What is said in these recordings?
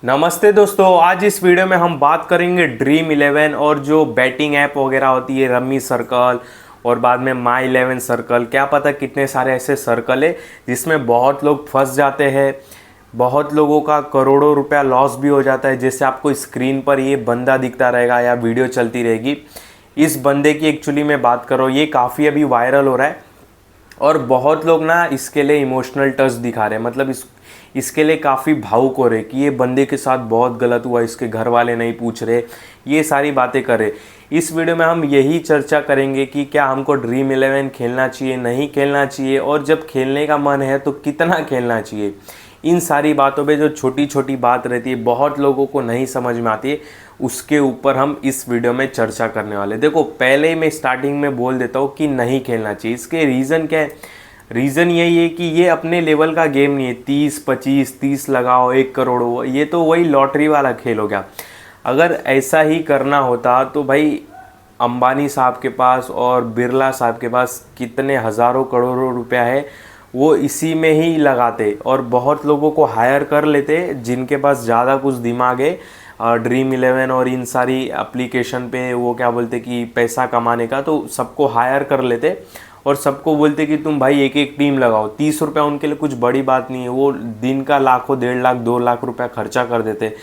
नमस्ते दोस्तों, आज इस वीडियो में हम बात करेंगे ड्रीम इलेवन और जो बैटिंग ऐप वगैरह होती है रमी सर्कल और बाद में माई इलेवन सर्कल। क्या पता कितने सारे ऐसे सर्कल है जिसमें बहुत लोग फंस जाते हैं, बहुत लोगों का करोड़ों रुपया लॉस भी हो जाता है। जैसे आपको स्क्रीन पर ये बंदा दिखता रहेगा या वीडियो चलती रहेगी, इस बंदे की एक्चुअली मैं बात कर रहा हूँ। ये काफ़ी अभी वायरल हो रहा है और बहुत लोग ना इसके लिए इमोशनल टच दिखा रहे हैं, मतलब इसके लिए काफ़ी भावुक हो रहे कि ये बंदे के साथ बहुत गलत हुआ, इसके घर वाले नहीं पूछ रहे, ये सारी बातें कर रहे। इस वीडियो में हम यही चर्चा करेंगे कि क्या हमको ड्रीम इलेवन खेलना चाहिए, नहीं खेलना चाहिए, और जब खेलने का मन है तो कितना खेलना चाहिए। इन सारी बातों पे जो छोटी छोटी बात रहती है, बहुत लोगों को नहीं समझ में आती है, उसके ऊपर हम इस वीडियो में चर्चा करने वाले। देखो, पहले ही मैं स्टार्टिंग में बोल देता हूँ कि नहीं खेलना चाहिए। इसके रीज़न क्या है? रीज़न यही है कि ये अपने लेवल का गेम नहीं है। 30 लगाओ 1 करोड़ हो, ये तो वही लॉटरी वाला खेल हो गया। अगर ऐसा ही करना होता तो भाई अंबानी साहब के पास और बिरला साहब के पास कितने हज़ारों करोड़ों रुपया है, वो इसी में ही लगाते और बहुत लोगों को हायर कर लेते जिनके पास ज़्यादा कुछ दिमाग है। ड्रीम इलेवन और इन सारी एप्लीकेशन पे वो क्या बोलते कि पैसा कमाने का, तो सबको हायर कर लेते और सबको बोलते कि तुम भाई एक एक टीम लगाओ। 30 रुपया उनके लिए कुछ बड़ी बात नहीं है, वो दिन का लाखों 1.5 लाख 2 लाख रुपया खर्चा कर देते।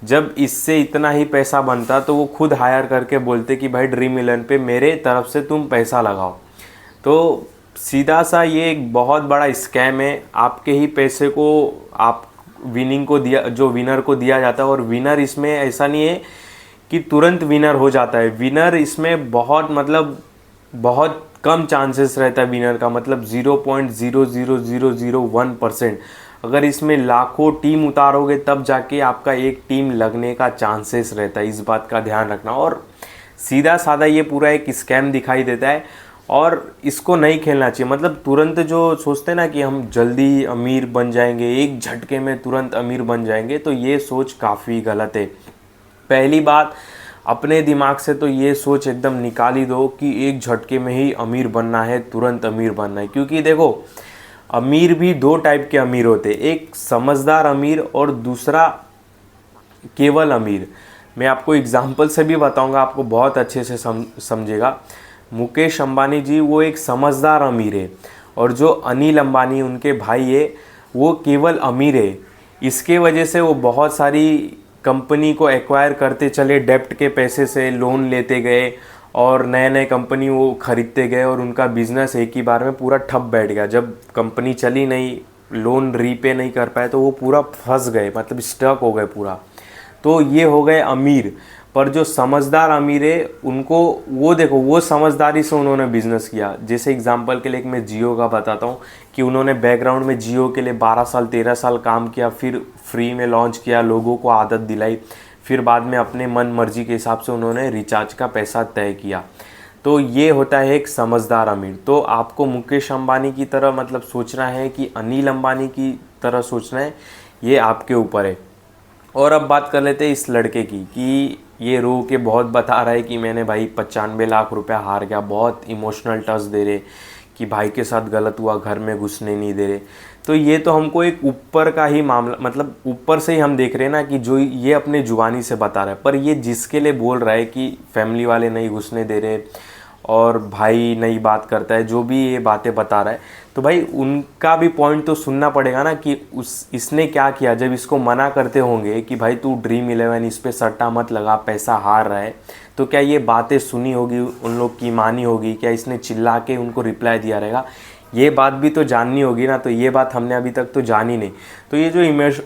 जब इससे इतना ही पैसा बनता तो वो खुद हायर करके बोलते कि भाई ड्रीम इलेवन पे मेरे तरफ से तुम पैसा लगाओ। तो सीधा सा ये एक बहुत बड़ा स्कैम है। आपके ही पैसे को आप विनिंग को दिया, जो विनर को दिया जाता है, और विनर इसमें ऐसा नहीं है कि तुरंत विनर हो जाता है। विनर इसमें बहुत कम चांसेस रहता है विनर का, मतलब 0.00001%। अगर इसमें लाखों टीम उतारोगे तब जाके आपका एक टीम लगने का चांसेस रहता है। इस बात का ध्यान रखना। और सीधा साधा ये पूरा एक स्कैम दिखाई देता है और इसको नहीं खेलना चाहिए। मतलब तुरंत जो सोचते हैं ना कि हम जल्दी अमीर बन जाएंगे, एक झटके में तुरंत अमीर बन जाएंगे, तो ये सोच काफ़ी गलत है। पहली बात, अपने दिमाग से तो ये सोच एकदम निकाल ही दो कि एक झटके में ही अमीर बनना है, तुरंत अमीर बनना है। क्योंकि देखो, अमीर भी 2 टाइप के अमीर होते हैं, एक समझदार अमीर और दूसरा केवल अमीर। मैं आपको एग्जाम्पल से भी बताऊंगा, आपको बहुत अच्छे से समझेगा। मुकेश अंबानी जी वो एक समझदार अमीर है, और जो अनिल अंबानी उनके भाई है वो केवल अमीर है। इसके वजह से वो बहुत सारी कंपनी को एक्वायर करते चले, डेप्ट के पैसे से लोन लेते गए और नए नए कंपनी वो खरीदते गए, और उनका बिजनेस एक ही बार में पूरा ठप बैठ गया। जब कंपनी चली नहीं, लोन रीपे नहीं कर पाए, तो वो पूरा फंस गए, मतलब स्टक हो गए पूरा। तो ये हो गए अमीर। पर जो समझदार अमीर है उनको, वो देखो, वो समझदारी से उन्होंने बिजनेस किया। जैसे एग्जांपल के लिए मैं जियो का बताता हूँ कि उन्होंने बैकग्राउंड में जियो के लिए 12 साल 13 साल काम किया, फिर फ्री में लॉन्च किया, लोगों को आदत दिलाई, फिर बाद में अपने मन मर्जी के हिसाब से उन्होंने रिचार्ज का पैसा तय किया। तो ये होता है एक समझदार अमीर। तो आपको मुकेश अंबानी की तरह मतलब सोचना है कि अनिल अंबानी की तरह सोचना है, ये आपके ऊपर है। और अब बात कर लेते हैं इस लड़के की कि ये रो के बहुत बता रहा है कि मैंने भाई 95 लाख रुपया हार गया, बहुत इमोशनल टच दे रहे कि भाई के साथ गलत हुआ, घर में घुसने नहीं दे रहे। तो ये तो हमको एक ऊपर का ही मामला, मतलब ऊपर से ही हम देख रहे हैं ना कि जो ये अपने जुबानी से बता रहा है, पर ये जिसके लिए बोल रहा है कि फैमिली वाले नहीं घुसने दे रहे और भाई नई बात करता है, जो भी ये बातें बता रहा है, तो भाई उनका भी पॉइंट तो सुनना पड़ेगा ना कि इसने क्या किया। जब इसको मना करते होंगे कि भाई तू ड्रीम इलेवन इस पे सट्टा मत लगा, पैसा हार रहा है, तो क्या ये बातें सुनी होगी, उन लोग की मानी होगी? क्या इसने चिल्ला के उनको रिप्लाई दिया रहेगा? ये बात भी तो जाननी होगी ना। तो ये बात हमने अभी तक तो जानी नहीं। तो ये जो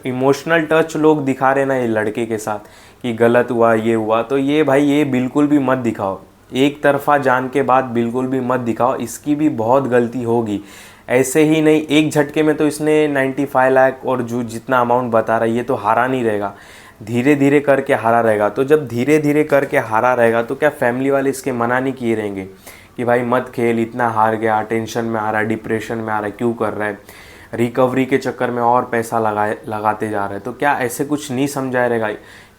इमोशनल टच लोग दिखा रहे ना ये लड़के के साथ कि गलत हुआ, ये हुआ, तो ये भाई ये बिल्कुल भी मत दिखाओ। एक तरफा जान के बाद बिल्कुल भी मत दिखाओ, इसकी भी बहुत गलती होगी। ऐसे ही नहीं एक झटके में तो इसने 95 लाख और जो जितना अमाउंट बता रहा है ये तो हारा नहीं रहेगा, धीरे धीरे करके हारा रहेगा। तो जब धीरे धीरे करके हारा रहेगा तो क्या फैमिली वाले इसके मना नहीं किए रहेंगे कि भाई मत खेल, इतना हार गया, टेंशन में आ रहा है, डिप्रेशन में आ रहा है, क्यों कर रहा है, रिकवरी के चक्कर में और पैसा लगाते जा रहे हैं। तो क्या ऐसे कुछ नहीं समझाया रहेगा,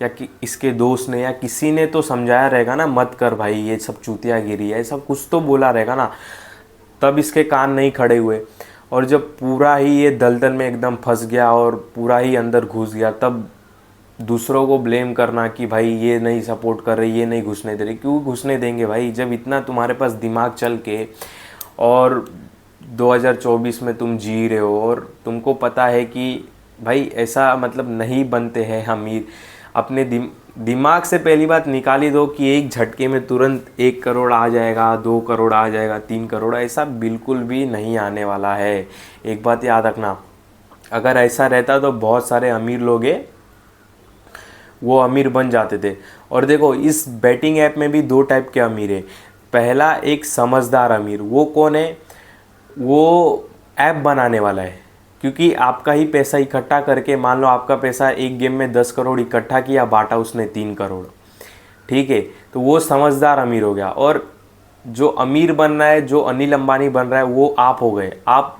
या कि इसके दोस्त ने या किसी ने तो समझाया रहेगा ना, मत कर भाई, ये सब चूतियागिरी है, सब कुछ तो बोला रहेगा ना, तब इसके कान नहीं खड़े हुए। और जब पूरा ही ये दलदल में एकदम फंस गया और पूरा ही अंदर घुस गया, तब दूसरों को ब्लेम करना कि भाई ये नहीं सपोर्ट कर रहे, ये नहीं घुसने दे रहे। क्यों घुसने देंगे भाई, जब इतना तुम्हारे पास दिमाग चल के और 2024 में तुम जी रहे हो और तुमको पता है कि भाई ऐसा मतलब नहीं बनते हैं अमीर। अपने दिमाग से पहली बात निकाल ही दो कि एक झटके में तुरंत 1 करोड़ आ जाएगा, 2 करोड़ आ जाएगा, 3 करोड़, ऐसा बिल्कुल भी नहीं आने वाला है। एक बात याद रखना, अगर ऐसा रहता तो बहुत सारे अमीर लोग वो अमीर बन जाते थे। और देखो इस बैटिंग ऐप में भी 2 टाइप के अमीर है। पहला एक समझदार अमीर, वो कौन है, वो ऐप बनाने वाला है, क्योंकि आपका ही पैसा इकट्ठा करके, मान लो आपका पैसा एक गेम में 10 करोड़ इकट्ठा किया, बांटा उसने 3 करोड़, ठीक है, तो वो समझदार अमीर हो गया। और जो अमीर बन रहा है, जो अनिल अंबानी बन रहा है, वो आप हो गए। आप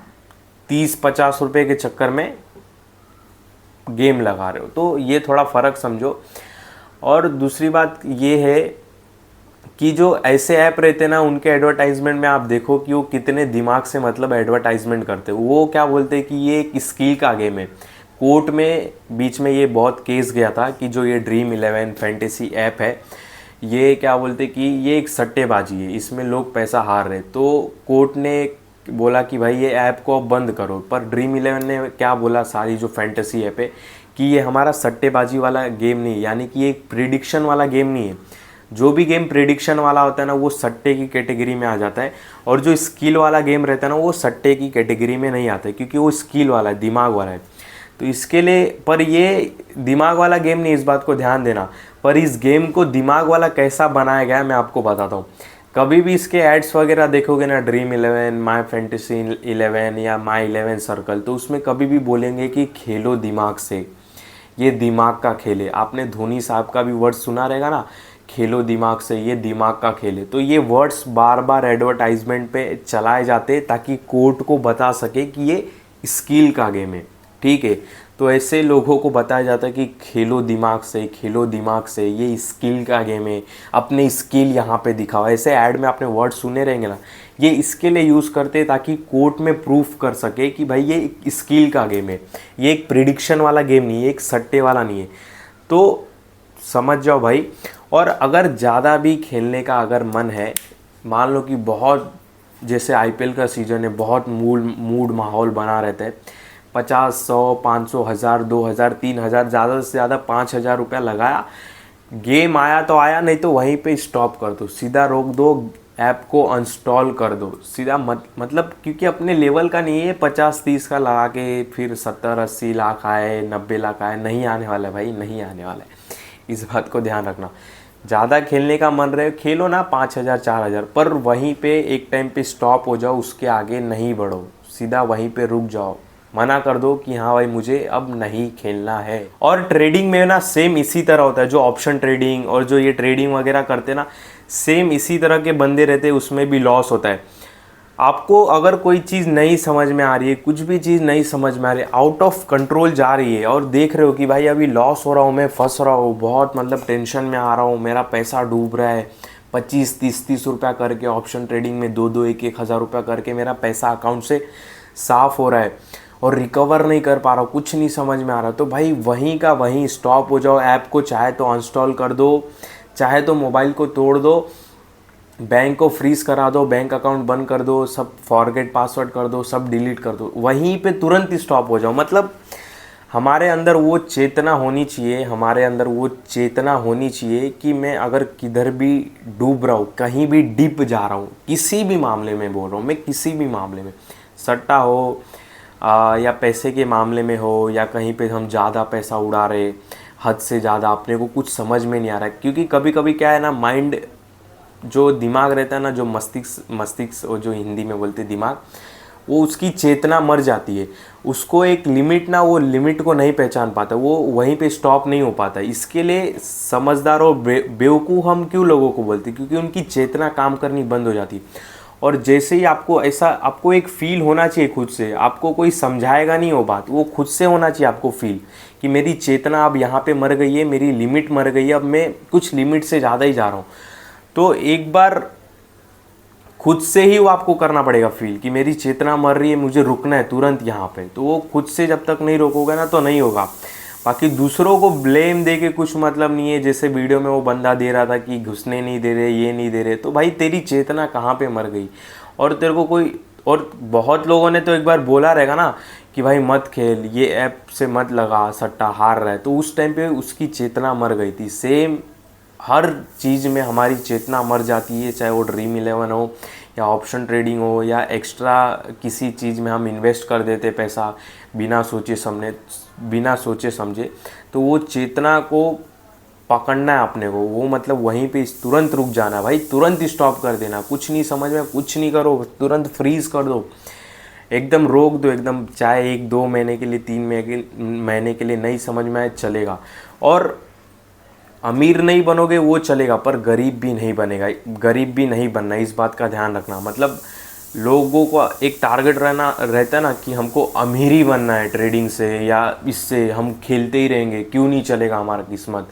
30-50 रुपए के चक्कर में गेम लगा रहे हो, तो ये थोड़ा फ़र्क समझो। और दूसरी बात ये है कि जो ऐसे ऐप रहते हैं ना, उनके एडवर्टाइजमेंट में आप देखो कि वो कितने दिमाग से मतलब एडवर्टाइजमेंट करते हैं। वो क्या बोलते हैं कि ये एक स्किल का गेम है। कोर्ट में बीच में ये बहुत केस गया था कि जो ये ड्रीम 11 फैंटेसी ऐप है, ये क्या बोलते कि ये एक सट्टेबाजी है, इसमें लोग पैसा हार रहे। तो कोर्ट ने बोला कि भाई ये ऐप को अब बंद करो। पर ड्रीम 11 ने क्या बोला, सारी जो फैंटेसी ऐप है, कि ये हमारा सट्टेबाजी वाला गेम नहीं है, यानी कि ये एक प्रिडिक्शन वाला गेम नहीं है। जो भी गेम प्रिडिक्शन वाला होता है ना, वो सट्टे की कैटेगरी में आ जाता है। और जो स्किल वाला गेम रहता है ना, वो सट्टे की कैटेगरी में नहीं आता है, क्योंकि वो स्किल वाला है, दिमाग वाला है। तो इसके लिए, पर ये दिमाग वाला गेम नहीं, इस बात को ध्यान देना। पर इस गेम को दिमाग वाला कैसा बनाया गया है मैं आपको बताता हूँ। कभी भी इसके एड्स वगैरह देखोगे ना, ड्रीम 11, माई फैंटेसी 11 या माई 11 सर्कल, तो उसमें कभी भी बोलेंगे कि खेलो दिमाग से, ये दिमाग का खेल है। आपने धोनी साहब का भी वर्ड सुना रहेगा ना, खेलो दिमाग से, ये दिमाग का खेल है। तो ये वर्ड्स बार बार एडवर्टाइजमेंट पे चलाए जाते ताकि कोर्ट को बता सके कि ये स्किल का गेम है, ठीक है। तो ऐसे लोगों को बताया जाता है कि खेलो दिमाग से, खेलो दिमाग से, ये स्किल का गेम है, अपने स्किल यहाँ पे दिखाओ। ऐसे ऐड में आपने वर्ड सुने रहेंगे ना, ये इसके लिए यूज़ करते हैं ताकि कोर्ट में प्रूफ कर सके कि भाई ये एक स्किल का गेम है, ये एक प्रिडिक्शन वाला गेम नहीं है, एक सट्टे वाला नहीं है। तो समझ जाओ भाई। और अगर ज़्यादा भी खेलने का अगर मन है, मान लो कि बहुत, जैसे आईपीएल का सीज़न है, बहुत मूड माहौल बना रहता है, 50, 100, 500, 1000, 2000, 3000, ज़्यादा से ज़्यादा 5000 रुपया लगाया, गेम आया तो आया, नहीं तो वहीं पे स्टॉप कर दो, सीधा रोक दो, ऐप को अनस्टॉल कर दो सीधा। मतलब क्योंकि अपने लेवल का नहीं है, 50-30 का लगा के फिर 70-80 लाख आए, 90 लाख आए, नहीं आने वाला है भाई, नहीं आने वाला है। इस बात को ध्यान रखना। ज़्यादा खेलने का मन रहे, खेलो ना 5000, 4000, पर वहीं पे एक टाइम पे स्टॉप हो जाओ, उसके आगे नहीं बढ़ो, सीधा वहीं पे रुक जाओ, मना कर दो कि हाँ भाई मुझे अब नहीं खेलना है। और ट्रेडिंग में ना सेम इसी तरह होता है, जो ऑप्शन ट्रेडिंग और जो ये ट्रेडिंग वगैरह करते ना, सेम इसी तरह के बंदे रहते हैं, उसमें भी लॉस होता है। आपको अगर कोई चीज़ नहीं समझ में आ रही है, कुछ भी चीज़ नहीं समझ में आ रही है, आउट ऑफ कंट्रोल जा रही है, और देख रहे हो कि भाई अभी लॉस हो रहा हूँ, मैं फंस रहा हूँ, बहुत मतलब टेंशन में आ रहा हूँ, मेरा पैसा डूब रहा है, 25-30 रुपया करके ऑप्शन ट्रेडिंग में 2-2, 1-1 हज़ार रुपया करके मेरा पैसा अकाउंट से साफ़ हो रहा है और रिकवर नहीं कर पा रहा हूँ, कुछ नहीं समझ में आ रहा, तो भाई वहीं का वहीं स्टॉप हो जाओ। ऐप को चाहे तो अनस्टॉल कर दो, चाहे तो मोबाइल को तोड़ दो, बैंक को फ्रीज करा दो, बैंक अकाउंट बंद कर दो, सब फॉरगेट पासवर्ड कर दो, सब डिलीट कर दो, वहीं पे तुरंत स्टॉप हो जाओ। मतलब हमारे अंदर वो चेतना होनी चाहिए, हमारे अंदर वो चेतना होनी चाहिए कि मैं अगर किधर भी डूब रहा हूँ, कहीं भी डिप जा रहा हूँ, किसी भी मामले में बोल रहा हूँ मैं, किसी भी मामले में, सट्टा हो या पैसे के मामले में हो, या कहीं पे हम ज़्यादा पैसा उड़ा रहे, हद से ज़्यादा, अपने को कुछ समझ में नहीं आ रहा है। क्योंकि कभी कभी क्या है ना, माइंड, जो दिमाग रहता है ना, जो मस्तिष्क और जो हिंदी में बोलते हैं दिमाग, वो उसकी चेतना मर जाती है, उसको एक लिमिट ना, वो लिमिट को नहीं पहचान पाता, वो वहीं पे स्टॉप नहीं हो पाता। इसके लिए समझदार और बेवकूफ़ हम क्यों लोगों को बोलते हैं, क्योंकि उनकी चेतना काम करनी बंद हो जाती है। और जैसे ही आपको ऐसा, आपको एक फ़ील होना चाहिए खुद से, आपको कोई समझाएगा नहीं वो बात, वो खुद से होना चाहिए आपको फील कि मेरी चेतना अब यहाँ पे मर गई है, मेरी लिमिट मर गई है, अब मैं कुछ लिमिट से ज़्यादा ही जा रहा हूँ। तो एक बार खुद से ही वो आपको करना पड़ेगा फील कि मेरी चेतना मर रही है, मुझे रुकना है तुरंत यहाँ पे। तो वो खुद से जब तक नहीं रोकोगे ना तो नहीं होगा। बाकी दूसरों को ब्लेम दे के कुछ मतलब नहीं है। जैसे वीडियो में वो बंदा दे रहा था कि घुसने नहीं दे रहे, ये नहीं दे रहे, तो भाई तेरी चेतना कहाँ पे मर गई? और तेरे को कोई, और बहुत लोगों ने तो एक बार बोला रहेगा ना कि भाई मत खेल, ये ऐप से मत लगा, सट्टा हार रहा है, तो उस टाइम पे उसकी चेतना मर गई थी। सेम हर चीज़ में हमारी चेतना मर जाती है, चाहे वो ड्रीम 11 हो या ऑप्शन ट्रेडिंग हो या एक्स्ट्रा किसी चीज़ में हम इन्वेस्ट कर देते पैसा बिना सोचे समझे, तो वो चेतना को पकड़ना है अपने को। वो मतलब वहीं पे तुरंत रुक जाना भाई, तुरंत स्टॉप कर देना, कुछ नहीं समझ में, कुछ नहीं करो, तुरंत फ्रीज कर दो, एकदम रोक दो एकदम। चाहे 1-2 महीने के लिए, 3 महीने के लिए नहीं समझ में आए चलेगा। और अमीर नहीं बनोगे वो चलेगा, पर गरीब भी नहीं बनेगा, गरीब भी नहीं बनना, इस बात का ध्यान रखना। मतलब लोगों को एक टारगेट रहता है ना कि हमको अमीर ही बनना है ट्रेडिंग से या इससे, हम खेलते ही रहेंगे, क्यों नहीं चलेगा हमारा किस्मत।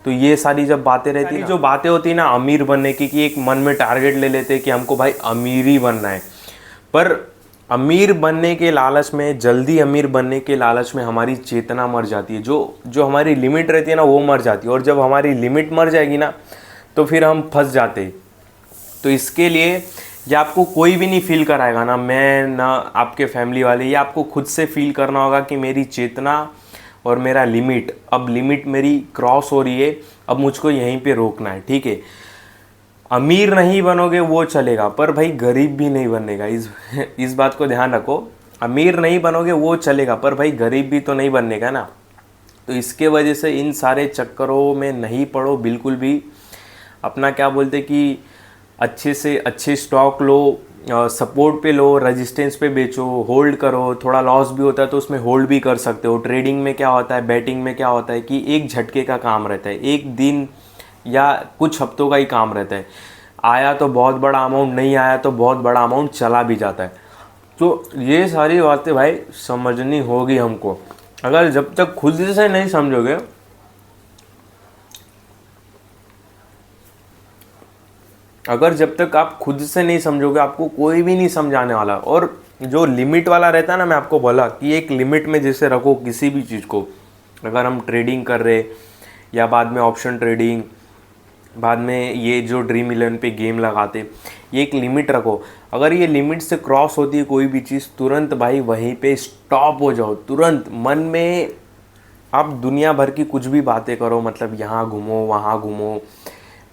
तो ये सारी जब बातें रहती है, जो बातें होती है ना अमीर बनने की, कि एक मन में टारगेट ले लेते हैं कि हमको भाई अमीर ही बनना है, पर अमीर बनने के लालच में, जल्दी अमीर बनने के लालच में हमारी चेतना मर जाती है। जो हमारी लिमिट रहती है ना वो मर जाती है, और जब हमारी लिमिट मर जाएगी ना तो फिर हम फंस जाते। तो इसके लिए ये आपको कोई भी नहीं फील कराएगा, ना मैं ना आपके फैमिली वाले, ये आपको खुद से फील करना होगा कि मेरी चेतना और मेरा लिमिट, अब लिमिट मेरी क्रॉस हो रही है, अब मुझको यहीं पे रोकना है, ठीक है। अमीर नहीं बनोगे वो चलेगा, पर भाई गरीब भी नहीं बनेगा, इस बात को ध्यान रखो। अमीर नहीं बनोगे वो चलेगा, पर भाई गरीब भी तो नहीं बनने का ना। तो इसके वजह से इन सारे चक्करों में नहीं पड़ो बिल्कुल भी। अपना क्या बोलते कि अच्छे से अच्छे स्टॉक लो, सपोर्ट पे लो, रेजिस्टेंस पे बेचो, होल्ड करो। थोड़ा लॉस भी होता है तो उसमें होल्ड भी कर सकते हो। ट्रेडिंग में क्या होता है, बैटिंग में क्या होता है कि एक झटके का काम रहता है, एक दिन या कुछ हफ्तों का ही काम रहता है। आया तो बहुत बड़ा अमाउंट, नहीं आया तो बहुत बड़ा अमाउंट चला भी जाता है। तो ये सारी बातें भाई समझनी होगी हमको। अगर जब तक खुद से नहीं समझोगे, अगर जब तक आप खुद से नहीं समझोगे, आपको कोई भी नहीं समझाने वाला। और जो लिमिट वाला रहता है ना, मैं आपको बोला कि एक लिमिट में जैसे रखो किसी भी चीज़ को। अगर हम ट्रेडिंग कर रहे या बाद में ऑप्शन ट्रेडिंग, बाद में ये जो ड्रीम 11 पे गेम लगाते, ये एक लिमिट रखो। अगर ये लिमिट से क्रॉस होती है कोई भी चीज़, तुरंत भाई वहीं पे स्टॉप हो जाओ। तुरंत मन में आप दुनिया भर की कुछ भी बातें करो, मतलब यहाँ घूमो वहाँ घूमो,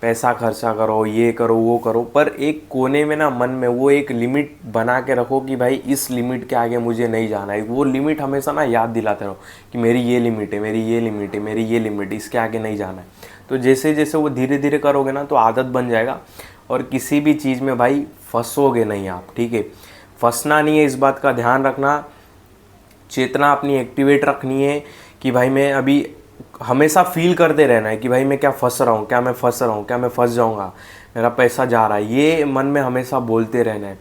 पैसा खर्चा करो, ये करो वो करो, पर एक कोने में ना मन में वो एक लिमिट बना के रखो कि भाई इस लिमिट के आगे मुझे नहीं जाना है। वो लिमिट हमेशा ना याद दिलाते रहो कि मेरी ये लिमिट है, मेरी ये लिमिट है, मेरी ये लिमिट, इसके आगे नहीं जाना है। तो जैसे जैसे वो धीरे धीरे करोगे ना तो आदत बन जाएगा, और किसी भी चीज़ में भाई फंसोगे नहीं आप, ठीक है। फंसना नहीं है, इस बात का ध्यान रखना। चेतना अपनी एक्टिवेट रखनी है कि भाई मैं अभी हमेशा फील करते रहना है कि भाई मैं क्या फंस रहा हूँ, क्या मैं फंस रहा हूँ, क्या मैं फंस जाऊँगा, मेरा पैसा जा रहा है, ये मन में हमेशा बोलते रहना है।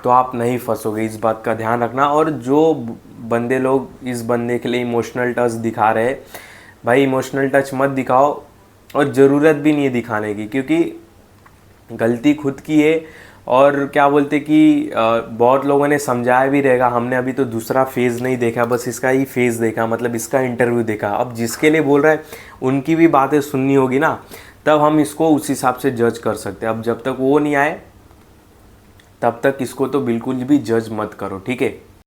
तो आप नहीं फंसोगे, इस बात का ध्यान रखना। और जो बंदे लोग इस बंदे के लिए इमोशनल टच दिखा रहे हैं, भाई इमोशनल टच मत दिखाओ, और ज़रूरत भी नहीं है दिखाने की, क्योंकि गलती खुद की है। और क्या बोलते कि बहुत लोगों ने समझाया भी रहेगा। हमने अभी तो दूसरा फेज़ नहीं देखा, बस इसका ही फेज़ देखा, मतलब इसका इंटरव्यू देखा। अब जिसके लिए बोल रहा है उनकी भी बातें सुननी होगी ना, तब हम इसको उस हिसाब से जज कर सकते हैं। अब जब तक वो नहीं आए तब तक इसको तो बिल्कुल भी जज मत करो, ठीक है।